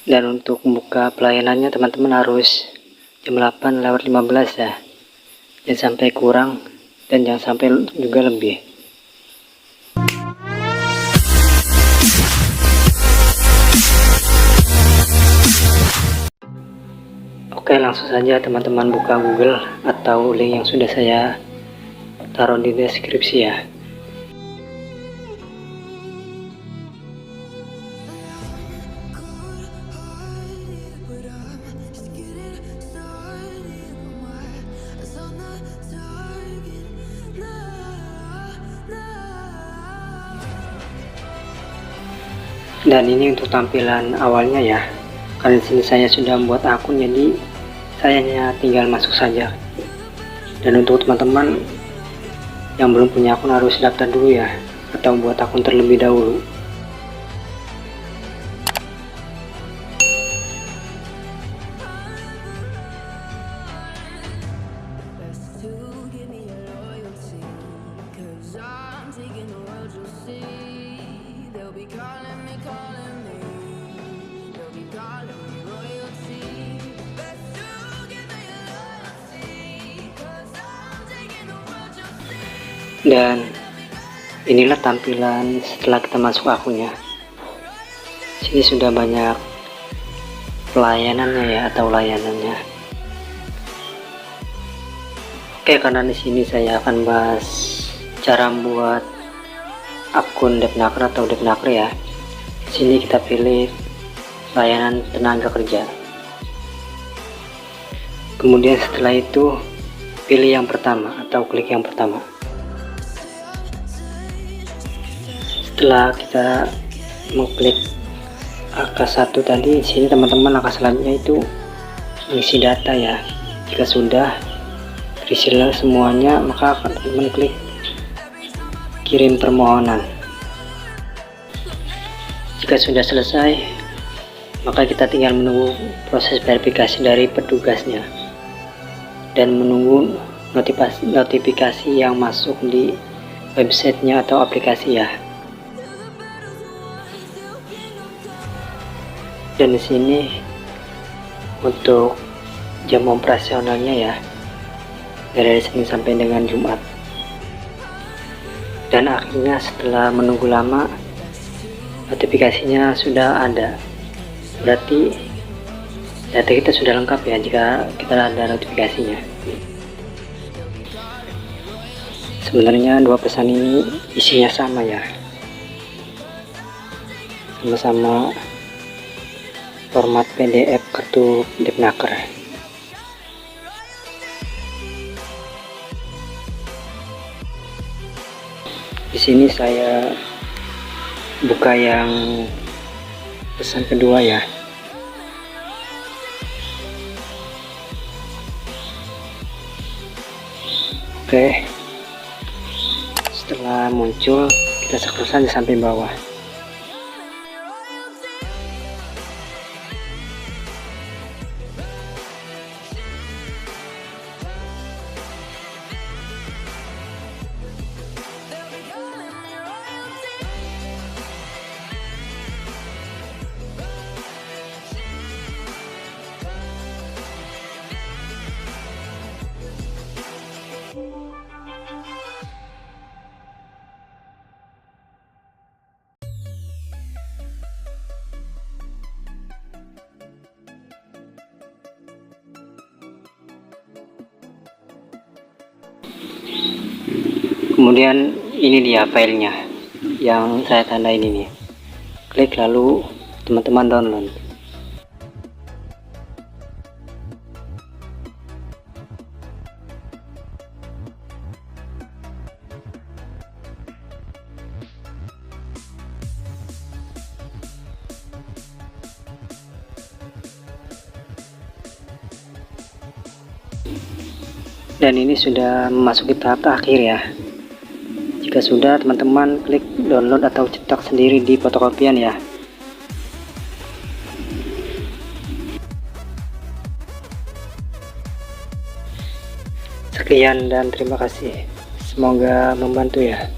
Dan untuk membuka pelayanannya teman-teman harus jam 8:15 ya, jangan sampai kurang dan jangan sampai juga lebih. Oke, langsung saja teman-teman buka Google atau link yang sudah saya taruh di deskripsi ya. Dan ini untuk tampilan awalnya ya, karena di sini saya sudah membuat akun, jadi saya hanya tinggal masuk saja. Dan untuk teman-teman yang belum punya akun harus daftar dulu ya, atau membuat akun terlebih dahulu. Dan inilah tampilan setelah kita masuk akunnya. Sini sudah banyak pelayanannya ya, atau layanannya. Oke, karena di sini saya akan bahas cara membuat akun Depnaker atau Depnaker ya. Di sini kita pilih layanan tenaga kerja. Kemudian setelah itu pilih yang pertama atau klik yang pertama. Setelah kita mengklik angka 1 tadi, sini teman-teman langkah selanjutnya itu mengisi data ya. Jika sudah terisi semuanya, maka teman-teman klik kirim permohonan. Jika sudah selesai, maka kita tinggal menunggu proses verifikasi dari petugasnya dan menunggu notifikasi yang masuk di websitenya atau aplikasi ya. Dan di sini untuk jam operasionalnya ya, dari Senin sampai dengan Jumat. Dan akhirnya setelah menunggu lama, notifikasinya sudah ada. Berarti data kita sudah lengkap ya jika kita ada notifikasinya. Sebenarnya dua pesan ini isinya sama ya, sama-sama format PDF kartu Depnaker. Di sini saya buka yang pesan kedua ya. Oke, setelah muncul kita scroll saja sampai bawah. Kemudian ini dia filenya yang saya tandain ini. Klik lalu teman-teman download. Dan ini sudah memasuki tahap akhir ya. Jika sudah, teman-teman klik download atau cetak sendiri di fotokopian ya. Sekian dan terima kasih. Semoga membantu ya.